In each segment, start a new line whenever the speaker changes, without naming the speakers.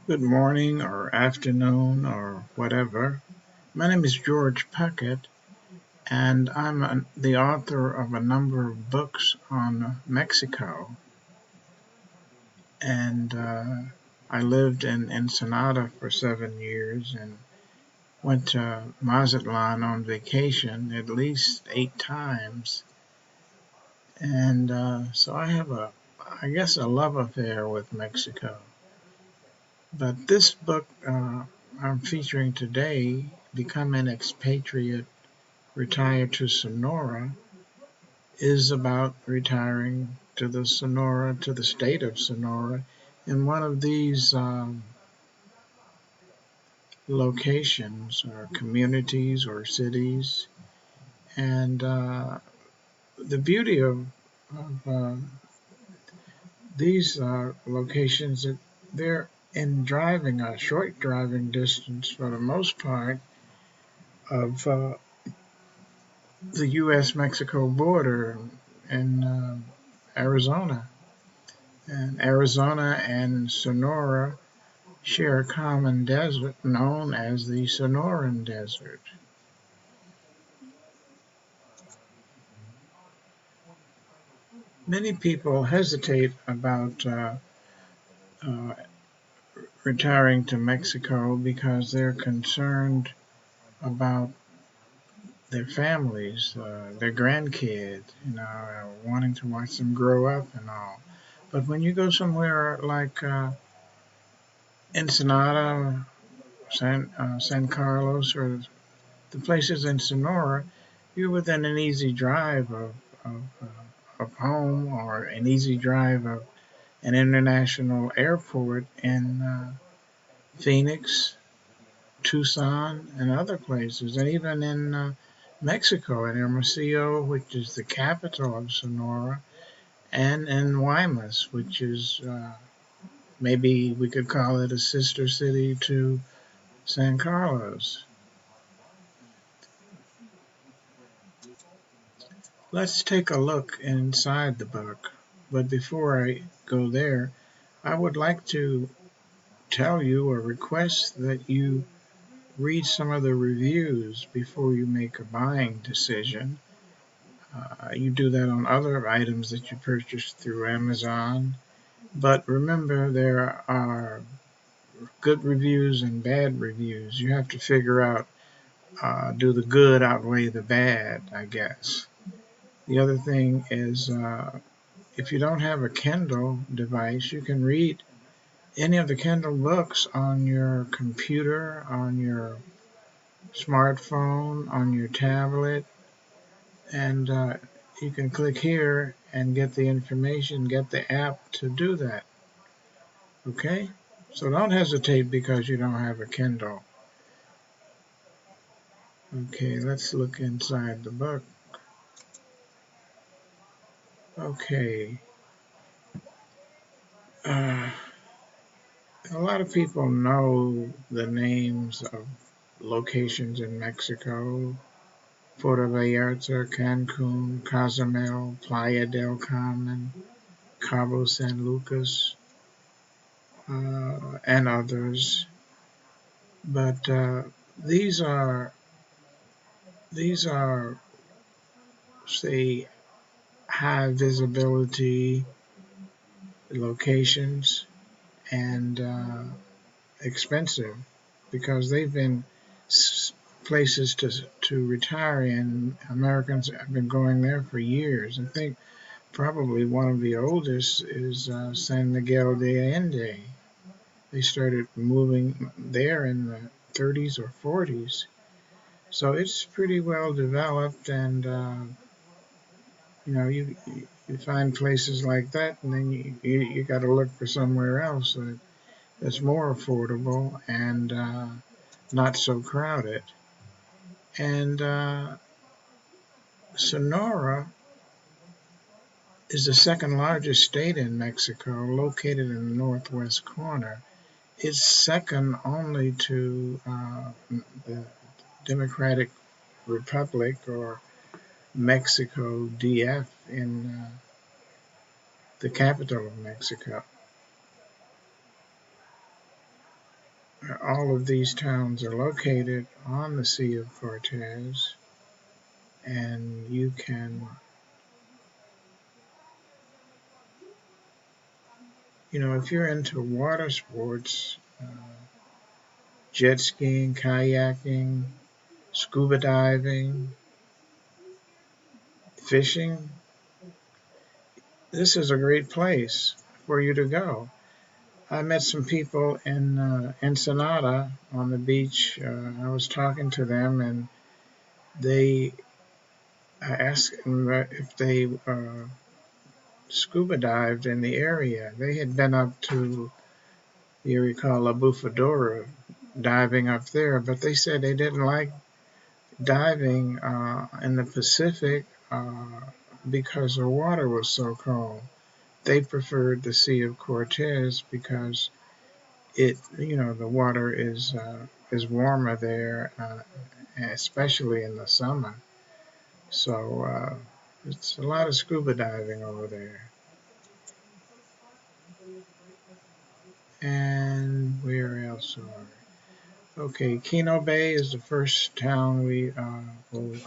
Good morning or afternoon or whatever. My name is George Puckett, and I'm the author of a number of books on Mexico. And I lived in Ensenada for 7 years and went to Mazatlan on vacation at least 8 times. And so I have I guess, a love affair with Mexico. But this book I'm featuring today, Become an Expatriate, Retire to Sonora, is about retiring to the state of Sonora, in one of these locations or communities or cities. And the beauty of these locations, they're in driving, a short driving distance for the most part, of the U.S.-Mexico border in Arizona. And Arizona and Sonora share a common desert known as the Sonoran Desert. Many people hesitate about uh, retiring to Mexico because they're concerned about their families, their grandkids, wanting to watch them grow up and all. But when you go somewhere like Ensenada, San Carlos, or the places in Sonora, you're within an easy drive of home, or an easy drive of an international airport in Phoenix, Tucson, and other places, and even in Mexico, in Hermosillo, which is the capital of Sonora, and in Guaymas, which is maybe we could call it a sister city to San Carlos. Let's take a look inside the book. But before I go there, I would like to tell you or request that you read some of the reviews before you make a buying decision. You do that on other items that you purchase through Amazon. But remember, there are good reviews and bad reviews. You have to figure out, do the good outweigh the bad, I guess. The other thing is, if you don't have a Kindle device, you can read any of the Kindle books on your computer, on your smartphone, on your tablet, and you can click here and get the information, get the app to do that. Okay? So don't hesitate because you don't have a Kindle. Okay, let's look inside the book. Okay. Uh, a lot of people know the names of locations in Mexico: Puerto Vallarta, Cancun, Cozumel, Playa del Carmen, Cabo San Lucas, and others. But these are these are say high visibility locations, and expensive, because they've been places to retire in. Americans have been going there for years. I think probably one of the oldest is San Miguel de Allende. They started moving there in the 30s or 40s. So it's pretty well developed, and you find places like that, and then you got to look for somewhere else that's more affordable and not so crowded. And Sonora is the second largest state in Mexico, located in the northwest corner. It's second only to the Democratic Republic, or Mexico DF, in the capital of Mexico. all of these towns are located on the Sea of Cortez, and you can, if you're into water sports, jet skiing, kayaking, scuba diving, fishing, this is a great place for you to go. I met some people in Sonora on the beach. I was talking to them, and they I asked them if they scuba dived in the area. They had been up to, you recall, La Bufadora, diving up there, but they said they didn't like diving in the Pacific because the water was so cold. They preferred the Sea of Cortez because the water is warmer there, especially in the summer. So it's a lot of scuba diving over there. And where else are we? Okay, Kino Bay is the first town we will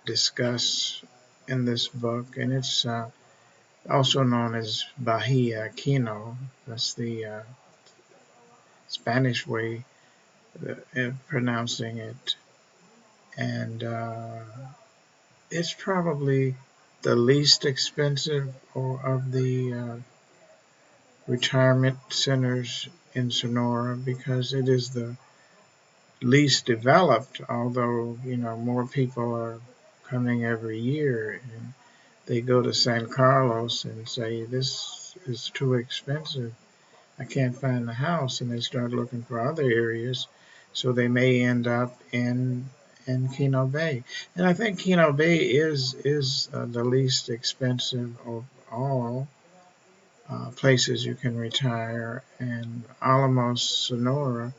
discuss in this book, and it's also known as Bahia Kino. That's the Spanish way of pronouncing it. And it's probably the least expensive of the retirement centers in Sonora because it is the least developed, although, more people are coming every year and they go to San Carlos and say, this is too expensive. I can't find the house, and they start looking for other areas. So they may end up in Kino Bay. And I think Kino Bay is the least expensive of all places you can retire. And Alamos, Sonora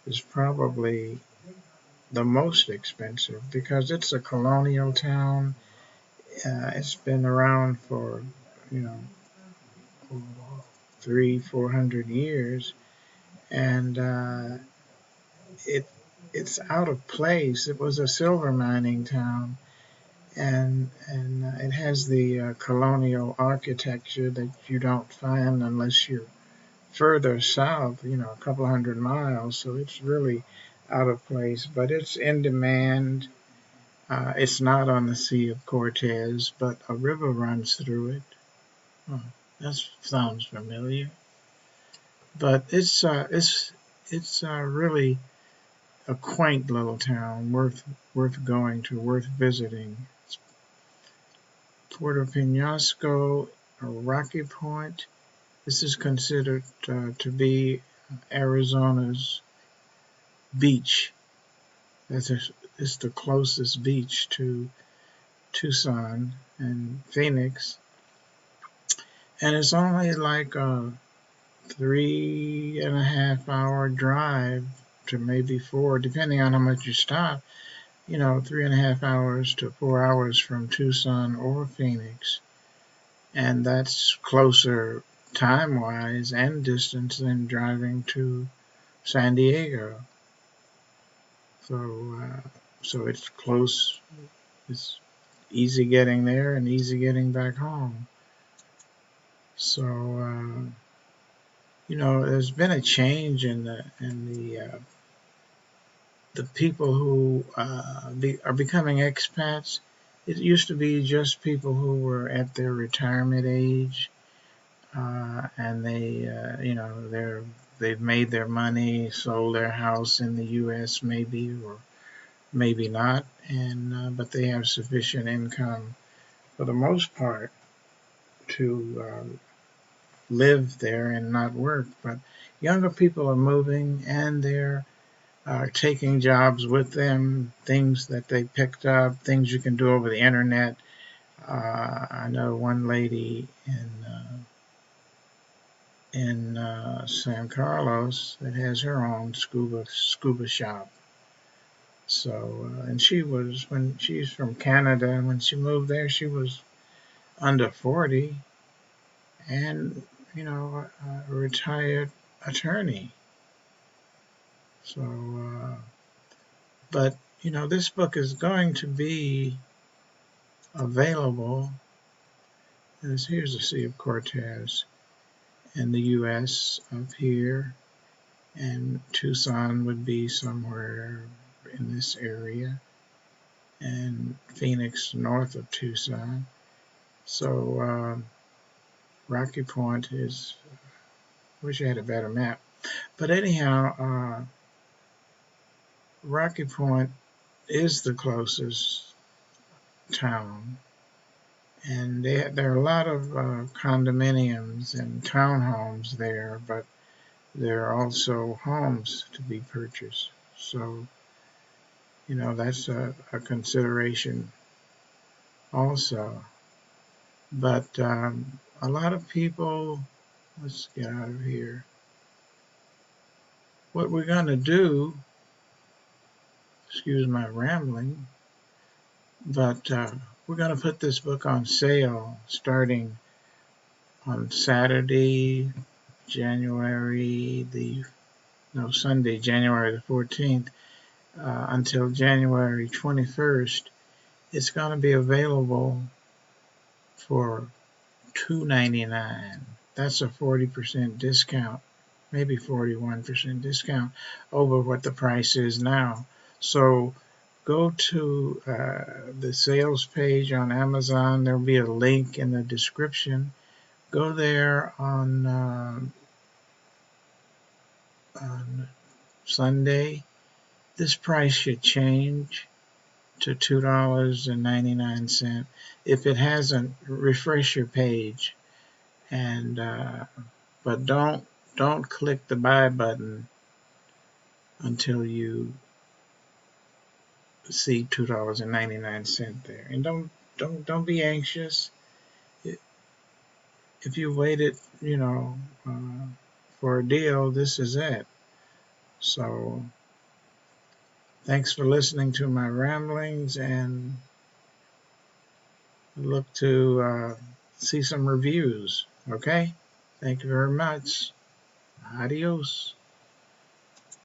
is probably the most expensive because it's a colonial town. It's been around for, you know, 300-400 years, and it it's out of place. It was a silver mining town, and it has the colonial architecture that you don't find unless you're further south, a couple hundred miles. So it's really out of place, but it's in demand. It's not on the Sea of Cortez, but a river runs through it. Oh, that sounds familiar. But it's really a quaint little town, worth going to, worth visiting. It's Puerto Penasco, or Rocky Point. This is considered to be Arizona's beach. It's the closest beach to Tucson and Phoenix, and it's only like a 3.5 hour drive to maybe 4, depending on how much you stop. 3.5 hours to 4 hours from Tucson or Phoenix, and that's closer time wise and distance than driving to San Diego. So it's close. It's easy getting there and easy getting back home. So there's been a change in the people who are becoming expats. It used to be just people who were at their retirement age, and they've made their money, sold their house in the U.S. maybe or maybe not, and but they have sufficient income for the most part to live there and not work. But younger people are moving, and they're taking jobs with them, things that they picked up, things you can do over the internet. I know one lady in San Carlos that has her own scuba shop. So, and when she's from Canada, and when she moved there, she was under 40, and a retired attorney. So, but this book is going to be available. Here's the Sea of Cortez in the U.S. up here, and Tucson would be somewhere in this area, and Phoenix north of Tucson. So Rocky Point is. Wish I had a better map, but anyhow, Rocky Point is the closest town, and there are a lot of condominiums and townhomes there, but there are also homes to be purchased. So, that's a consideration also. But a lot of people, let's get out of here. What we're going to do, excuse my rambling, but we're going to put this book on sale starting on Saturday, Sunday, January the 14th, until January 21st. It's going to be available for $2.99. That's a 40% discount, maybe 41% discount over what the price is now. So go to the sales page on Amazon. There'll be a link in the description. Go there on Sunday. This price should change to $2.99. If it hasn't, refresh your page, and but don't click the buy button until you see $2.99 there. And don't be anxious. If you waited, for a deal, this is it. So thanks for listening to my ramblings, and look to see some reviews. Okay? Thank you very much. Adios.